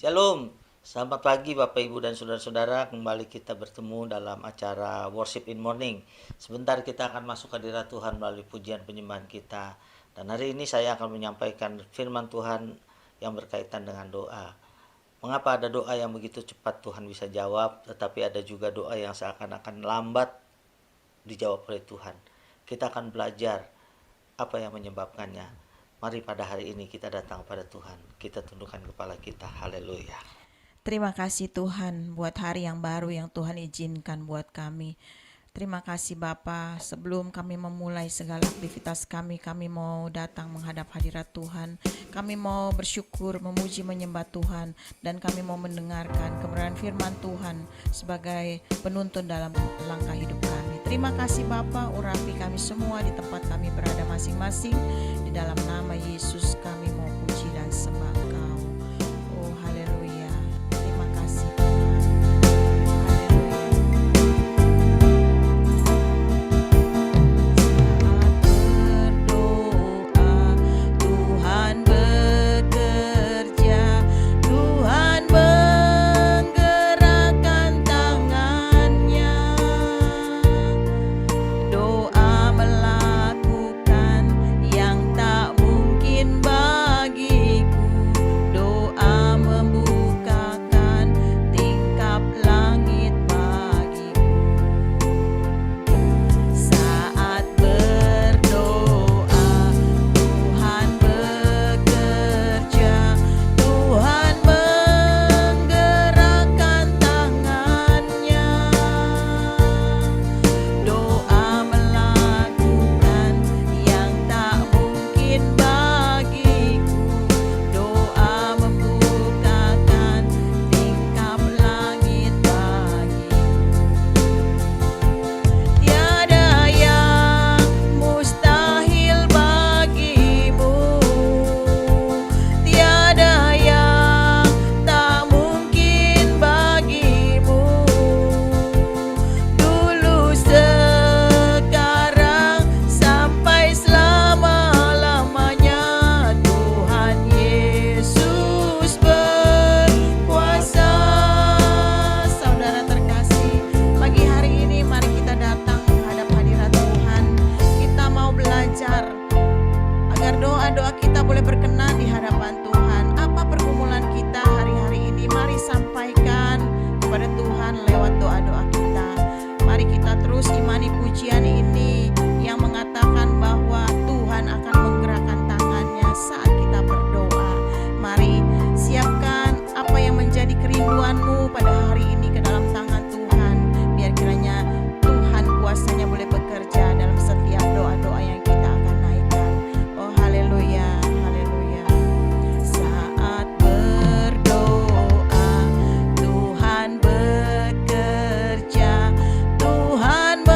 Shalom, selamat pagi Bapak Ibu dan Saudara-saudara. Kembali kita bertemu dalam acara Worship in Morning. Sebentar kita akan masuk ke hadirat Tuhan melalui pujian penyembahan kita. Dan hari ini saya akan menyampaikan firman Tuhan yang berkaitan dengan doa. Mengapa ada doa yang begitu cepat Tuhan bisa jawab, tetapi ada juga doa yang seakan-akan lambat dijawab oleh Tuhan. Kita akan belajar apa yang menyebabkannya. Mari pada hari ini kita datang kepada Tuhan. Kita tundukkan kepala kita. Haleluya. Terima kasih Tuhan buat hari yang baru yang Tuhan izinkan buat kami. Terima kasih Bapa. Sebelum kami memulai segala aktivitas kami mau datang menghadap hadirat Tuhan. Kami mau bersyukur, memuji, menyembah Tuhan, dan kami mau mendengarkan kebenaran firman Tuhan sebagai penuntun dalam langkah hidup kami. Terima kasih Bapa, urapi kami semua di tempat kami berada masing-masing. Di dalam nama Yesus kami mau puji dan sembah Engkau. Oh haleluya. Terima kasih Tuhan. Haleluya. Berdoa, Tuhan bekerja, Tuhan menggerakkan tangannya. Doa melakukan yang tak mungkin bagiku. Doa membukakan tingkap langit bagiku. Saat berdoa, Tuhan bekerja, Tuhan menggerakkan tangannya. Doa melakukan yang tak mungkin bagiku. Doa membukakan tingkap langit bagiku. Tiada yang mustahil bagimu, tiada yang tak mungkin bagimu. Dulu, sekarang, sampai selama-lamanya, Tuhan Yesus berkuasa. Saudara terkasih, pagi hari ini mari kita datang menghadap hadirat Tuhan. Kita mau belajar agar doa-doa kita boleh berkenan di hadapan Tuhan. Apa pergumulan kita hari-hari ini? Mari sampaikan kepada Tuhan lewat doa-doa kita. Mari kita terus imani pujian ini yang mengatakan bahwa Tuhan akan menggerakkan tangannya saat kita berdoa. Mari siapkan apa yang menjadi kerinduanmu pada hari ini ke dalam tangan Tuhan. Biar kiranya Tuhan kuasanya boleh bekerja dalam setiap doa-doa yang kita akan naikkan. Oh haleluya, haleluya. Saat berdoa, Tuhan bekerja, Tuhan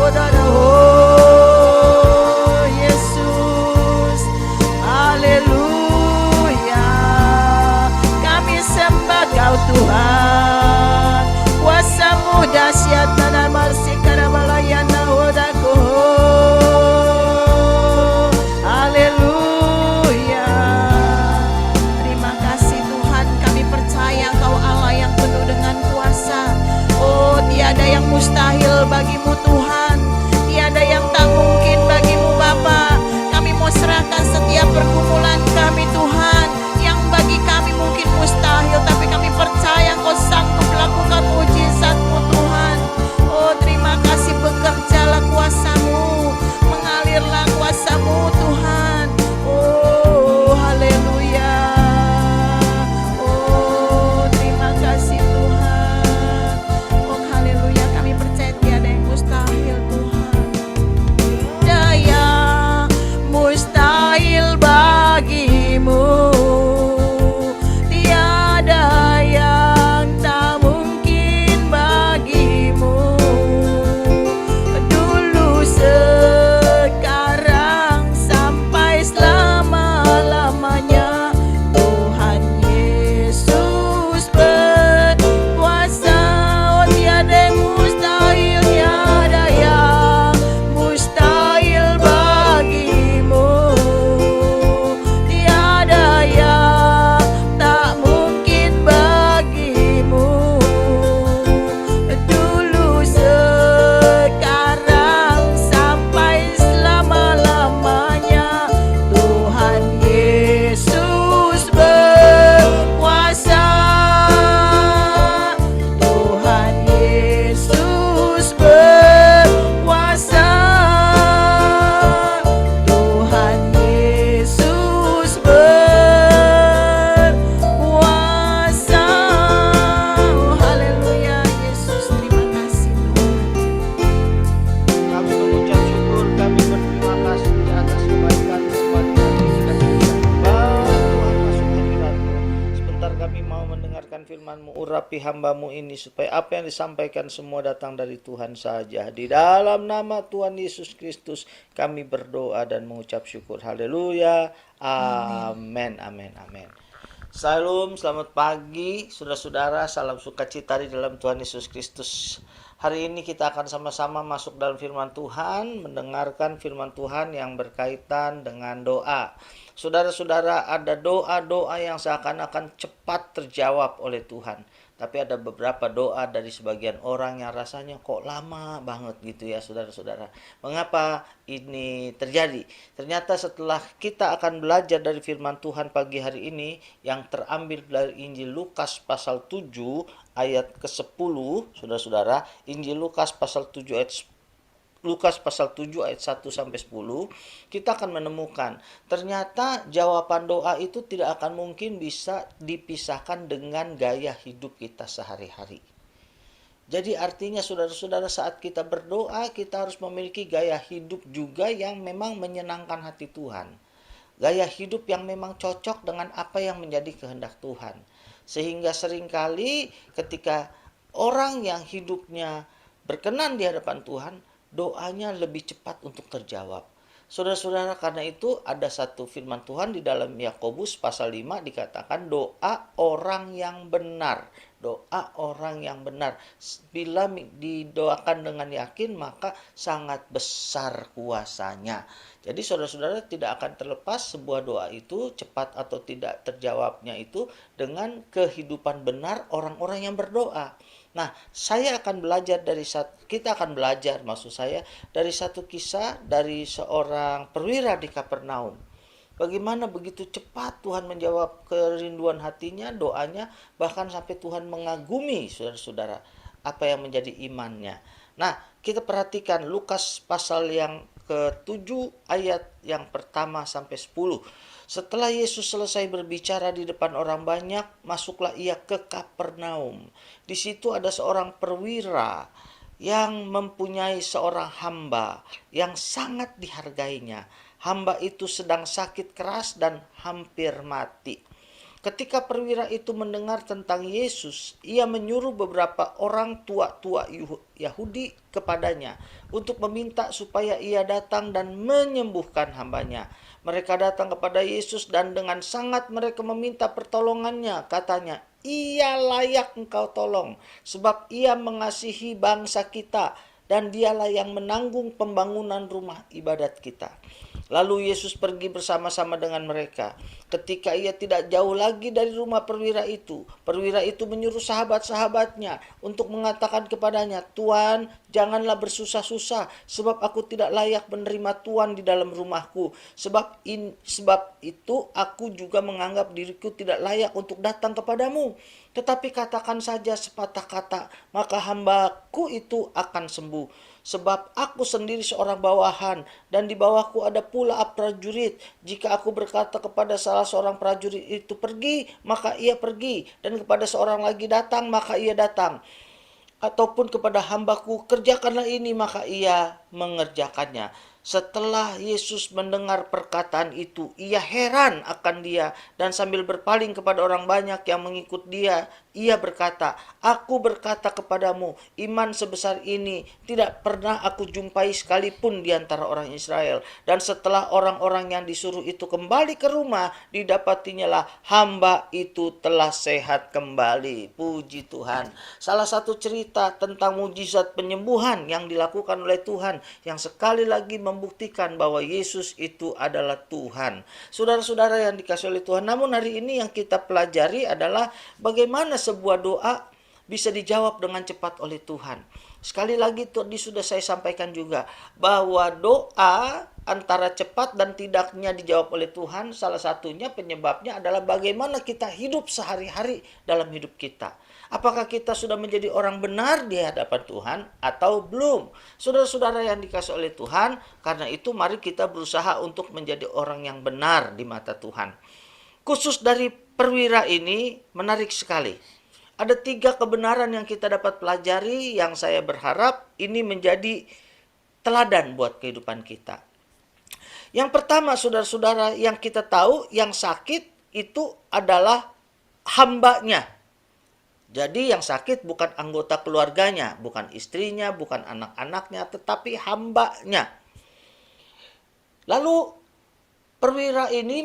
Oh Yesus, haleluya. Kami sembah Kau Tuhan, kuasa-Mu dahsyat dan marsikara balayana wadaku. Haleluya. Terima kasih Tuhan, kami percaya Engkau Allah yang penuh dengan kuasa. Oh, tiada yang mustahil bagimu Tuhan, tiada yang tak mungkin bagimu Bapa. Kami mau serahkan setiap pergumulan kami Tuhan, yang bagi kami mungkin mustahil, tapi kami percaya Engkau sanggup lakukan mujizat-Mu Tuhan. Oh, terima kasih, bekerjalah kuasa-Mu, mengalirlah kuasa-Mu Tuhan. Oh, haleluya. Oh, terima kasih Tuhan. Oh, haleluya, kami percaya tiada yang mustahil Tuhan. Daya mustahil bagimu, tiada yang tak mungkin bagimu. Dulu, sekarang, sampai selama-lamanya, Tuhan Yesus berkuasa. Oh, tiada yang mustahil, tiada yang mustahil bagimu, tiada yang tak mungkin bagimu. Dulu, sekarang, sampai selama-lamanya, Tuhan Yesus berkuasa. Tuhan Yesus berkuasa. Tuhan Yesus berkuasa. Oh, haleluya Yesus, terima kasih Tuhan. Kami mengucap syukur, kami berterima kasih atas kebaikan semua yang dikasih Tuhan masuk hadirat-Mu. Sebentar kami mau mendengarkan firman-Mu, urapi hamba-Mu ini supaya apa yang disampaikan semua datang dari Tuhan saja. Di dalam nama Tuhan Yesus Kristus kami berdoa dan mengucap syukur. Haleluya. Amin. Amin. Amin. Salam, selamat pagi saudara-saudara, salam sukacita di dalam Tuhan Yesus Kristus. Hari ini kita akan sama-sama masuk dalam firman Tuhan, mendengarkan firman Tuhan yang berkaitan dengan doa. Saudara-saudara, ada doa-doa yang seakan-akan cepat terjawab oleh Tuhan. Tapi ada beberapa doa dari sebagian orang yang rasanya kok lama banget gitu ya saudara-saudara. Mengapa ini terjadi? Ternyata setelah kita akan belajar dari firman Tuhan pagi hari ini yang terambil dari Injil Lukas pasal 7 ayat ke-10, saudara-saudara, Injil Lukas pasal 7 ayat 1 sampai 10, kita akan menemukan ternyata jawaban doa itu tidak akan mungkin bisa dipisahkan dengan gaya hidup kita sehari-hari. Jadi artinya saudara-saudara, saat kita berdoa, kita harus memiliki gaya hidup juga yang memang menyenangkan hati Tuhan. Gaya hidup yang memang cocok dengan apa yang menjadi kehendak Tuhan. Sehingga seringkali ketika orang yang hidupnya berkenan di hadapan Tuhan, doanya lebih cepat untuk terjawab. Saudara-saudara, karena itu ada satu firman Tuhan di dalam Yakobus pasal 5 dikatakan doa orang yang benar. Doa orang yang benar. Bila didoakan dengan yakin maka sangat besar kuasanya. Jadi saudara-saudara, tidak akan terlepas sebuah doa itu cepat atau tidak terjawabnya itu dengan kehidupan benar orang-orang yang berdoa. Nah, kita akan belajar dari satu kisah dari seorang perwira di Kapernaum. Bagaimana begitu cepat Tuhan menjawab kerinduan hatinya, doanya, bahkan sampai Tuhan mengagumi saudara-saudara apa yang menjadi imannya. Nah, kita perhatikan Lukas pasal yang ke-7 ayat yang pertama sampai 10. Setelah Yesus selesai berbicara di depan orang banyak, masuklah ia ke Kapernaum. Di situ ada seorang perwira yang mempunyai seorang hamba yang sangat dihargainya. Hamba itu sedang sakit keras dan hampir mati. Ketika perwira itu mendengar tentang Yesus, ia menyuruh beberapa orang tua-tua Yahudi kepadanya untuk meminta supaya ia datang dan menyembuhkan hambanya. Mereka datang kepada Yesus dan dengan sangat mereka meminta pertolongannya. Katanya, ia layak engkau tolong sebab ia mengasihi bangsa kita dan dialah yang menanggung pembangunan rumah ibadat kita. Lalu Yesus pergi bersama-sama dengan mereka. Ketika ia tidak jauh lagi dari rumah perwira itu menyuruh sahabat-sahabatnya untuk mengatakan kepadanya, "Tuan, janganlah bersusah-susah, sebab aku tidak layak menerima Tuan di dalam rumahku. Sebab itu aku juga menganggap diriku tidak layak untuk datang kepadamu. Tetapi katakan saja sepatah kata, maka hambaku itu akan sembuh. Sebab aku sendiri seorang bawahan, dan di bawahku ada pula prajurit. Jika aku berkata kepada salah seorang prajurit itu pergi, maka ia pergi. Dan kepada seorang lagi datang, maka ia datang. Ataupun kepada hambaku, kerjakanlah ini, maka ia mengerjakannya." Setelah Yesus mendengar perkataan itu, ia heran akan dia, dan sambil berpaling kepada orang banyak yang mengikut dia, ia berkata, "Aku berkata kepadamu, iman sebesar ini tidak pernah aku jumpai sekalipun di antara orang Israel." Dan setelah orang-orang yang disuruh itu kembali ke rumah, didapatinya lah hamba itu telah sehat kembali. Puji Tuhan. Salah satu cerita tentang mujizat penyembuhan yang dilakukan oleh Tuhan, yang sekali lagi membuktikan bahwa Yesus itu adalah Tuhan. Saudara-saudara yang dikasihi oleh Tuhan, namun hari ini yang kita pelajari adalah bagaimana sebuah doa bisa dijawab dengan cepat oleh Tuhan. Sekali lagi tadi sudah saya sampaikan juga bahwa doa antara cepat dan tidaknya dijawab oleh Tuhan, salah satunya penyebabnya adalah bagaimana kita hidup sehari-hari dalam hidup kita. Apakah kita sudah menjadi orang benar di hadapan Tuhan atau belum? Saudara-saudara yang dikasihi oleh Tuhan, karena itu mari kita berusaha untuk menjadi orang yang benar di mata Tuhan. Khusus dari perwira ini menarik sekali. Ada 3 kebenaran yang kita dapat pelajari yang saya berharap ini menjadi teladan buat kehidupan kita. Yang pertama, saudara-saudara, yang kita tahu yang sakit itu adalah hambanya. Jadi yang sakit bukan anggota keluarganya, bukan istrinya, bukan anak-anaknya, tetapi hambanya. Lalu perwira ini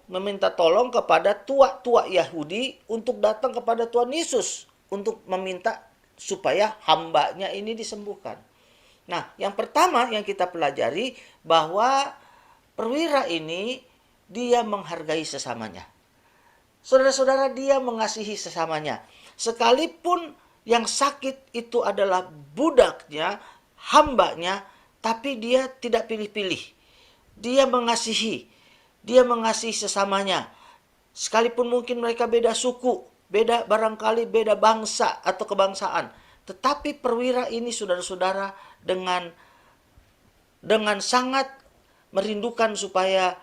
meminta tolong kepada tua-tua Yahudi untuk datang kepada Tuhan Yesus untuk meminta supaya hambanya ini disembuhkan. Nah, yang pertama yang kita pelajari bahwa perwira ini dia menghargai sesamanya. Saudara-saudara, dia mengasihi sesamanya. Sekalipun yang sakit itu adalah budaknya, hambanya, tapi dia tidak pilih-pilih. Dia mengasihi sesamanya. Sekalipun mungkin mereka beda suku, barangkali beda bangsa atau kebangsaan. Tetapi perwira ini, saudara-saudara, dengan sangat merindukan supaya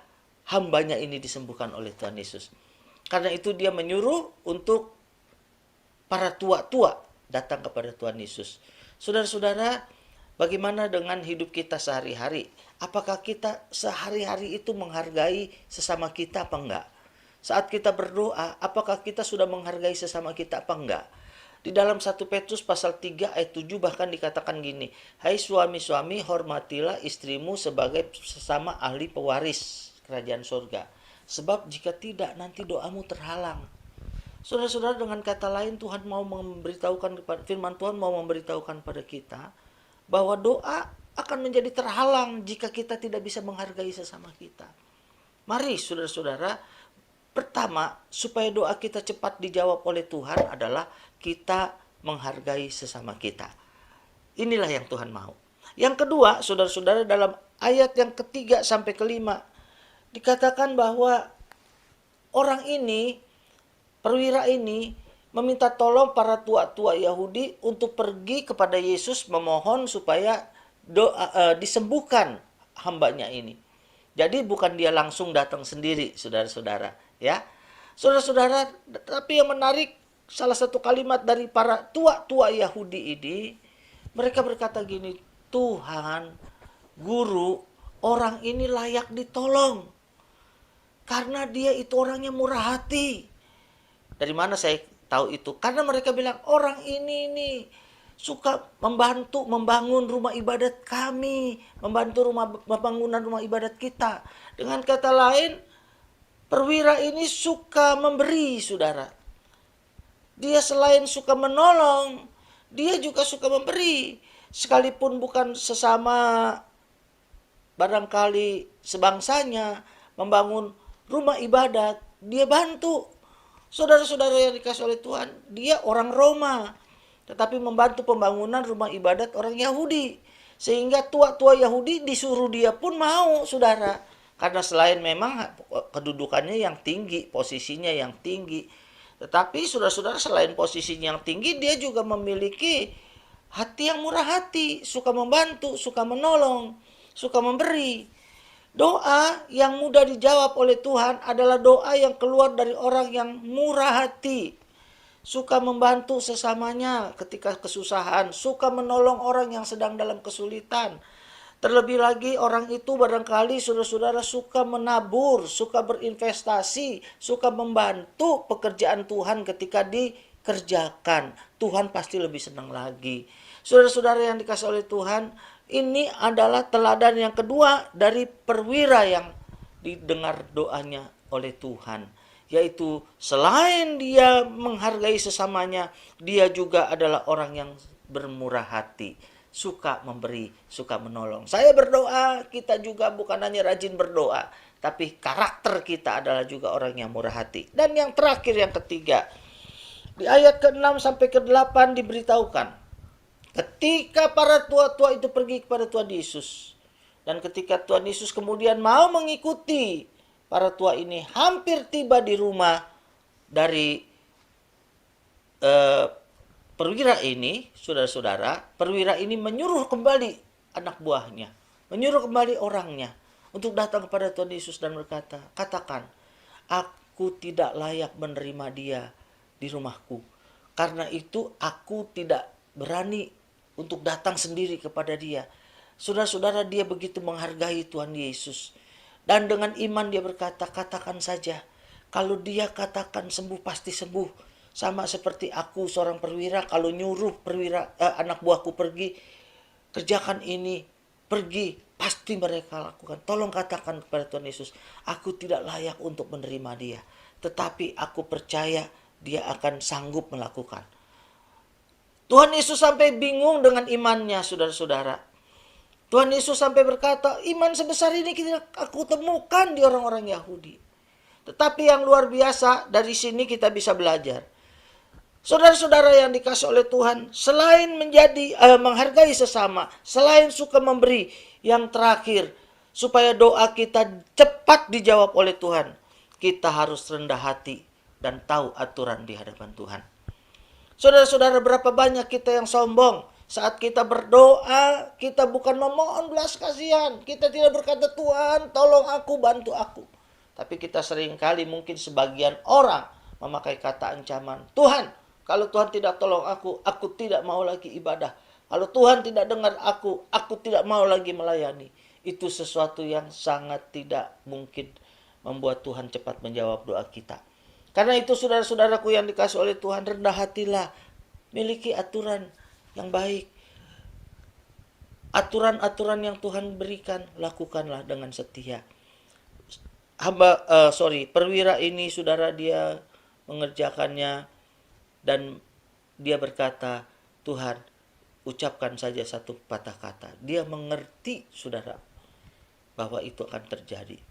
hambanya ini disembuhkan oleh Tuhan Yesus. Karena itu dia menyuruh untuk para tua-tua datang kepada Tuhan Yesus. Saudara-saudara, bagaimana dengan hidup kita sehari-hari? Apakah kita sehari-hari itu menghargai sesama kita apa enggak? Saat kita berdoa, apakah kita sudah menghargai sesama kita apa enggak? Di dalam 1 Petrus pasal 3 ayat 7 bahkan dikatakan gini, "Hai suami-suami, hormatilah istrimu sebagai sesama ahli pewaris kerajaan surga. Sebab jika tidak, nanti doamu terhalang." Saudara-saudara, dengan kata lain Tuhan mau memberitahukan, firman Tuhan mau memberitahukan pada kita bahwa doa akan menjadi terhalang jika kita tidak bisa menghargai sesama kita. Mari saudara-saudara, pertama supaya doa kita cepat dijawab oleh Tuhan adalah kita menghargai sesama kita. Inilah yang Tuhan mau. Yang kedua, saudara-saudara, dalam ayat yang ketiga sampai kelima dikatakan bahwa orang ini, perwira ini meminta tolong para tua-tua Yahudi untuk pergi kepada Yesus memohon supaya disembuhkan hambanya ini. Jadi bukan dia langsung datang sendiri, saudara-saudara, ya. Saudara-saudara, tapi yang menarik salah satu kalimat dari para tua-tua Yahudi ini, mereka berkata gini, "Tuhan, guru, orang ini layak ditolong." Karena dia itu orangnya murah hati. Dari mana saya tahu itu? Karena mereka bilang, orang ini nih suka membantu membangun rumah ibadat kami, membantu pembangunan rumah ibadat kita. Dengan kata lain, perwira ini suka memberi, saudara. Dia selain suka menolong, dia juga suka memberi. Sekalipun bukan sesama barangkali sebangsanya membangun rumah ibadat, dia bantu. Saudara-saudara yang dikasih oleh Tuhan, dia orang Roma, tetapi membantu pembangunan rumah ibadat orang Yahudi. Sehingga tua-tua Yahudi disuruh dia pun mau, saudara. Karena selain memang kedudukannya yang tinggi, posisinya yang tinggi. Tetapi saudara-saudara, selain posisinya yang tinggi, dia juga memiliki hati yang murah hati. Suka membantu, suka menolong, suka memberi. Doa yang mudah dijawab oleh Tuhan adalah doa yang keluar dari orang yang murah hati. Suka membantu sesamanya ketika kesusahan, suka menolong orang yang sedang dalam kesulitan. Terlebih lagi orang itu barangkali saudara-saudara suka menabur, suka berinvestasi, suka membantu pekerjaan Tuhan ketika dikerjakan. Tuhan pasti lebih senang lagi. Saudara-saudara yang dikasih oleh Tuhan, ini adalah teladan yang kedua dari perwira yang didengar doanya oleh Tuhan. Yaitu selain dia menghargai sesamanya, dia juga adalah orang yang bermurah hati. Suka memberi, suka menolong. Saya berdoa, kita juga bukan hanya rajin berdoa, tapi karakter kita adalah juga orang yang murah hati. Dan yang terakhir, yang ketiga, di ayat ke-6 sampai ke-8 diberitahukan, ketika para tua-tua itu pergi kepada Tuhan Yesus, dan ketika Tuhan Yesus kemudian mau mengikuti para tua ini, hampir tiba di rumah dari perwira ini, saudara-saudara, perwira ini menyuruh kembali anak buahnya, menyuruh kembali orangnya untuk datang kepada Tuhan Yesus dan berkata, katakan, aku tidak layak menerima dia di rumahku. Karena itu aku tidak berani untuk datang sendiri kepada dia. Saudara-saudara, dia begitu menghargai Tuhan Yesus. Dan dengan iman dia berkata, katakan saja. Kalau dia katakan sembuh, pasti sembuh. Sama seperti aku seorang perwira, kalau nyuruh anak buahku pergi, kerjakan ini, pergi, pasti mereka lakukan. Tolong katakan kepada Tuhan Yesus, aku tidak layak untuk menerima dia, tetapi aku percaya dia akan sanggup melakukan. Tuhan Yesus sampai bingung dengan imannya, saudara-saudara. Tuhan Yesus sampai berkata, iman sebesar ini aku temukan di orang-orang Yahudi. Tetapi yang luar biasa, dari sini kita bisa belajar. Saudara-saudara yang dikasih oleh Tuhan, selain menghargai sesama, selain suka memberi, yang terakhir, supaya doa kita cepat dijawab oleh Tuhan, kita harus rendah hati dan tahu aturan di hadapan Tuhan. Saudara-saudara, berapa banyak kita yang sombong. Saat kita berdoa, kita bukan memohon belas kasihan. Kita tidak berkata, Tuhan tolong aku, bantu aku. Tapi kita seringkali, mungkin sebagian orang memakai kata ancaman. Tuhan, kalau Tuhan tidak tolong aku tidak mau lagi ibadah. Kalau Tuhan tidak dengar aku tidak mau lagi melayani. Itu sesuatu yang sangat tidak mungkin membuat Tuhan cepat menjawab doa kita. Karena itu saudara-saudaraku yang dikasih oleh Tuhan, rendah hatilah. Miliki aturan yang baik. Aturan-aturan yang Tuhan berikan, lakukanlah dengan setia. Perwira ini, saudara, dia mengerjakannya dan dia berkata, Tuhan, ucapkan saja satu patah kata. Dia mengerti, saudara, bahwa itu akan terjadi.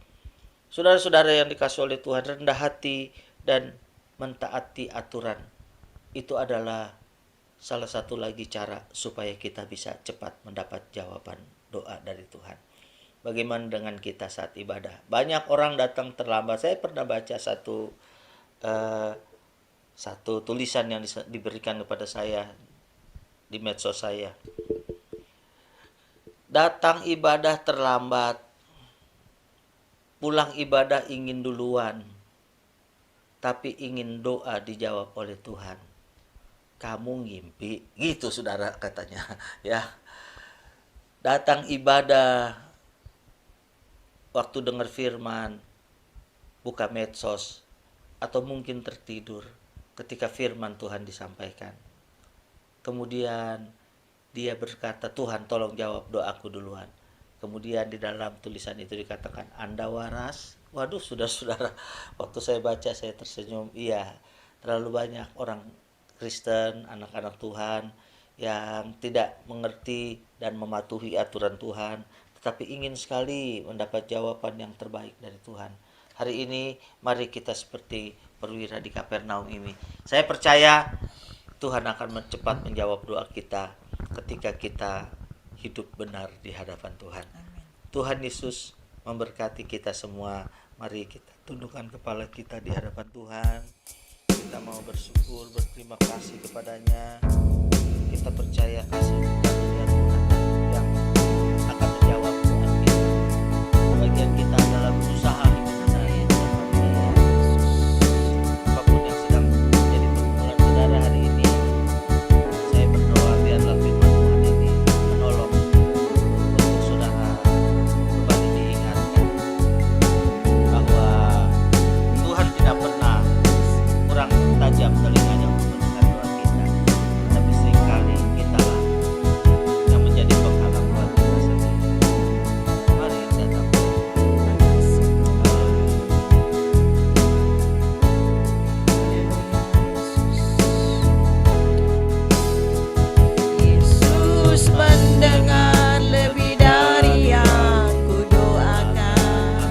Saudara-saudara yang dikasih oleh Tuhan, rendah hati dan mentaati aturan. Itu adalah salah satu lagi cara supaya kita bisa cepat mendapat jawaban doa dari Tuhan. Bagaimana dengan kita saat ibadah? Banyak orang datang terlambat. Saya pernah baca satu tulisan yang diberikan kepada saya di medsos saya. Datang ibadah terlambat, pulang ibadah ingin duluan, tapi ingin doa dijawab oleh Tuhan. Kamu ngimpi, gitu saudara katanya. Ya, datang ibadah, waktu dengar firman, buka medsos, atau mungkin tertidur ketika firman Tuhan disampaikan. Kemudian dia berkata, Tuhan tolong jawab doaku duluan. Kemudian di dalam tulisan itu dikatakan, Anda waras. Waduh, saudara-saudara, waktu saya baca saya tersenyum. Iya, terlalu banyak orang Kristen, anak-anak Tuhan yang tidak mengerti dan mematuhi aturan Tuhan, tetapi ingin sekali mendapat jawaban yang terbaik dari Tuhan. Hari ini mari kita seperti perwira di Kapernaum ini. Saya percaya Tuhan akan cepat menjawab doa kita ketika kita hidup benar di hadapan Tuhan. Tuhan Yesus memberkati kita semua. Mari kita tundukkan kepala kita di hadapan Tuhan. Kita mau bersyukur, berterima kasih kepadanya. Kita percaya kasih karunia Tuhan yang akan menjawab doa kita. Bagian kita adalah berusaha hidup benar. Apapun yang sedang menjadi pergumulan saudara hari ini, saya berdoa biarlah firman Tuhan ini menolong untuk saudara kembali diingatkan bahwa Tuhan tidak pernah kurang tajam telinganya untuk mendengar doa kita, tapi seringkali kitalah yang menjadi penghalang buat kita sendiri. Mari datang Yesus mendengar lebih dari yang kudoakan.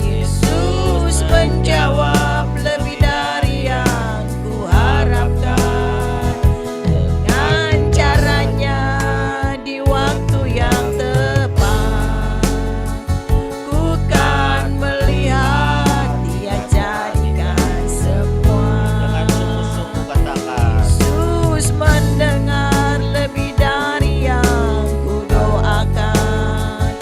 Yesus menjawab lebih dari yang kuharapkan. Dengan caranya di waktu yang tepat, ku kan melihat Dia jadikan semua. dengan sungguh-sungguh katakan, Yesus mendengar lebih dari yang kudoakan.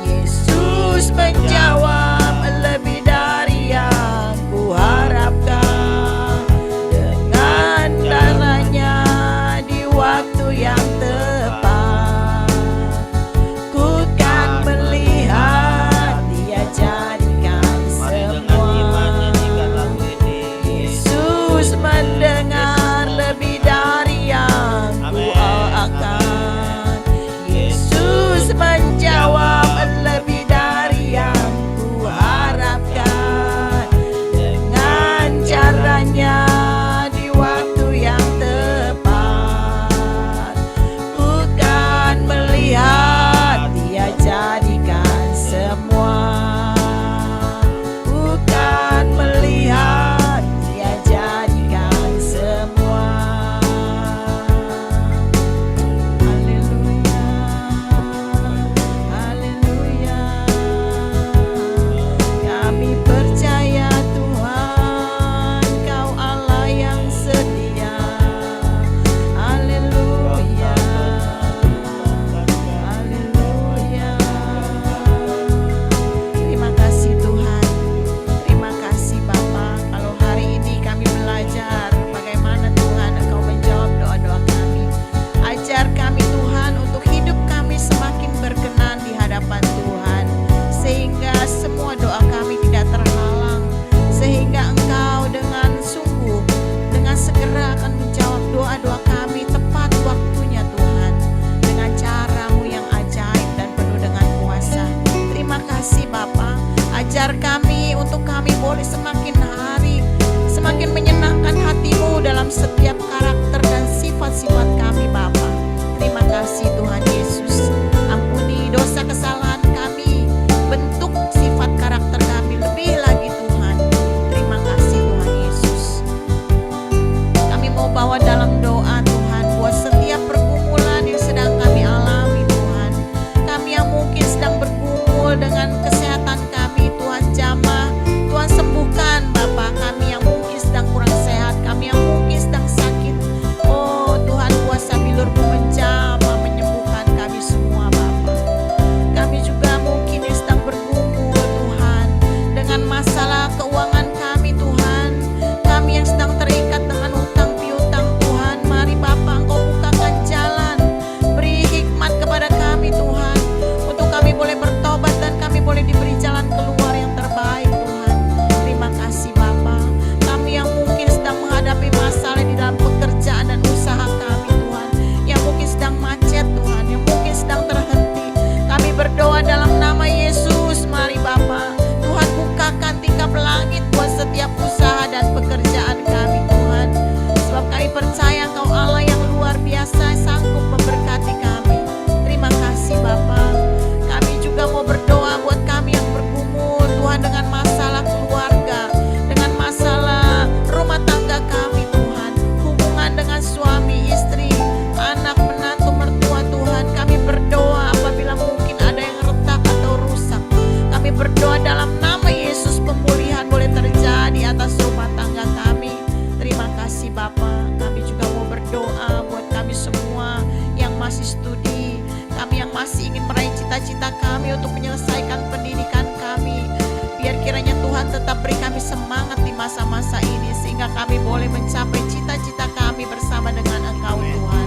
Yesus menjawab lebih dari yang kuharapkan. Dengan caranya di waktu yang tepat, ku kan melihat Dia jadikan mari dengan iman semua. nyanyikan lagu ini. Yesus mendengar lebih dari yang kudoakan. Yesus menjawab lebih dari yang kuharapkan. Dengan caranya di waktu yang tepat, ku kan melihat Dia jadikan semua. Ku kan melihat Dia jadikan semua. Haleluya, haleluya. Kami percaya Tuhan, Kau Allah yang setia. Haleluya, haleluya. Terima kasih Tuhan, terima kasih Bapa. Kalau hari ini kami belajar bagaimana Tuhan Engkau menjawab doa-doa kami. Ajar kami Tuhan untuk hidup kami semakin berkenan di hadapan Tuhan, sehingga semua doa kami tidak terhalang, sehingga Engkau dengan sungguh, dengan segera akan menjawab doa-doa kami tepat waktunya Tuhan, dengan cara-Mu yang ajaib dan penuh dengan kuasa. Terima kasih Bapa, ajar kami untuk kami boleh semakin hari semakin menyenangkan hati-Mu dalam setiap karakter dan sifat-sifat kami Bapa. Terima kasih Tuhan Yesus, ampuni dosa kesalahan kami, bentuk sifat karakter kami lebih lagi Tuhan. Terima kasih Tuhan Yesus. Kami mau bawa dalam doa Tuhan buat setiap pergumulan yang sedang kami alami Tuhan. Kami yang mungkin sedang bergumul dengan kesehatan kami Tuhan, jamah Tuhan sembuhkan Bapa. Kami yang mungkin sedang kurang sehat, kami yang mungkin sedang sakit, oh Tuhan kuasa berdoa dalam nama Yesus, pemulihan boleh terjadi atas rumah tangga kami. Terima kasih Bapa. Kami juga mau berdoa buat kami semua yang masih studi, kami yang masih ingin meraih cita-cita kami untuk menyelesaikan pendidikan kami. Biar kiranya Tuhan tetap beri kami semangat di masa-masa ini, sehingga kami boleh mencapai cita-cita kami bersama dengan Engkau Tuhan.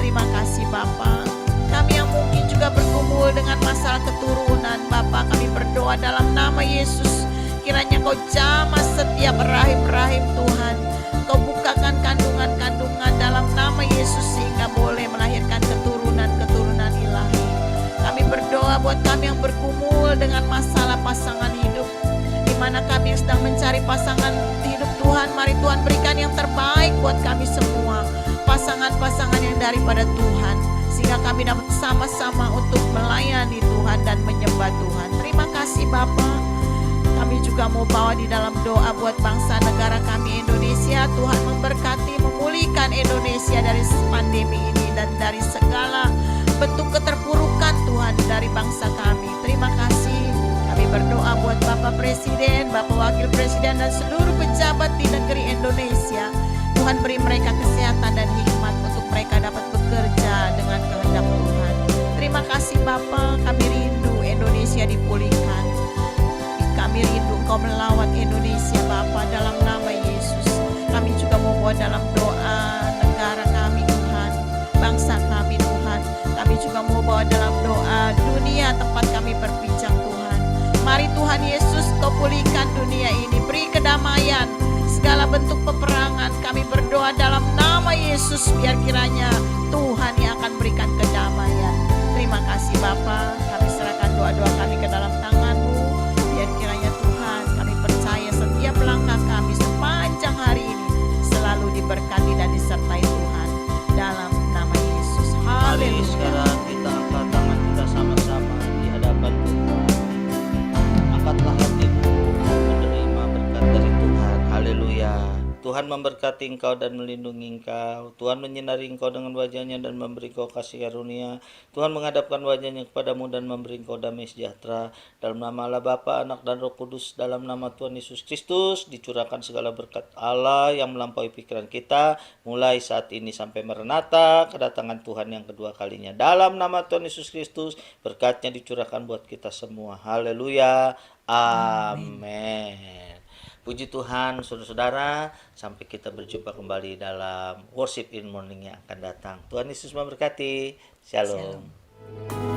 Terima kasih Bapa. Kami yang mungkin juga bergumul dengan masalah keturunan, Bapa, kami berdoa dalam nama Yesus, kiranya Kau jamah setiap rahim-rahim Tuhan. Kau bukakan kandungan-kandungan dalam nama Yesus, sehingga boleh melahirkan keturunan-keturunan ilahi. Kami berdoa buat kami yang bergumul dengan masalah pasangan hidup, di mana kami yang sedang mencari pasangan hidup Tuhan. Mari Tuhan berikan yang terbaik buat kami semua, pasangan-pasangan yang daripada Tuhan, sehingga kami dapat sama-sama untuk melayani Tuhan dan menyembah Tuhan. Terima kasih Bapa. Kami juga mau bawa di dalam doa buat bangsa negara kami Indonesia. Tuhan memberkati, memulihkan Indonesia dari pandemi ini dan dari segala bentuk keterpurukan Tuhan dari bangsa kami. Terima kasih. Kami berdoa buat Bapak Presiden, Bapak Wakil Presiden, dan seluruh pejabat di negeri Indonesia. Tuhan beri mereka kesehatan dan hikmat untuk mereka dapat bekerja dengan kehendak Tuhan. Terima kasih Bapa. Kami rindu Indonesia dipulihkan. Kami rindu Engkau melawat Indonesia Bapa, dalam nama Yesus. Kami juga mau bawa dalam doa negara kami Tuhan, bangsa kami Tuhan. Kami juga mau bawa dalam doa dunia tempat kami berpijak Tuhan. Mari Tuhan Yesus, Kau pulihkan dunia ini, beri kedamaian. Segala bentuk peperangan kami berdoa dalam nama Yesus, biar kiranya Tuhan yang akan berikan kedamaian. Terima kasih Bapa. Kami serahkan doa-doa kami ke dalam tangan-Mu. Biar kiranya Tuhan, kami percaya setiap langkah kami sepanjang hari ini selalu diberkati dan disertai Tuhan, dalam nama Yesus. Mari Haleluya. sekarang kita angkat tangan kita sama-sama di hadapan Tuhan. Angkatlah hatimu menerima berkat dari Tuhan. Haleluya. Tuhan memberkati engkau dan melindungi engkau. Tuhan menyinari engkau dengan wajah-Nya dan memberi engkau kasih karunia. Tuhan menghadapkan wajah-Nya kepadamu dan memberi engkau damai sejahtera. Dalam nama Allah Bapa, Anak dan Roh Kudus, dalam nama Tuhan Yesus Kristus, dicurahkan segala berkat Allah yang melampaui pikiran kita, mulai saat ini sampai Maranatha, kedatangan Tuhan yang kedua kalinya. Dalam nama Tuhan Yesus Kristus, berkat-Nya dicurahkan buat kita semua. Haleluya. Amin. Puji Tuhan, saudara-saudara, sampai kita berjumpa kembali dalam Worship in Morning yang akan datang. Tuhan Yesus memberkati. Shalom. Shalom.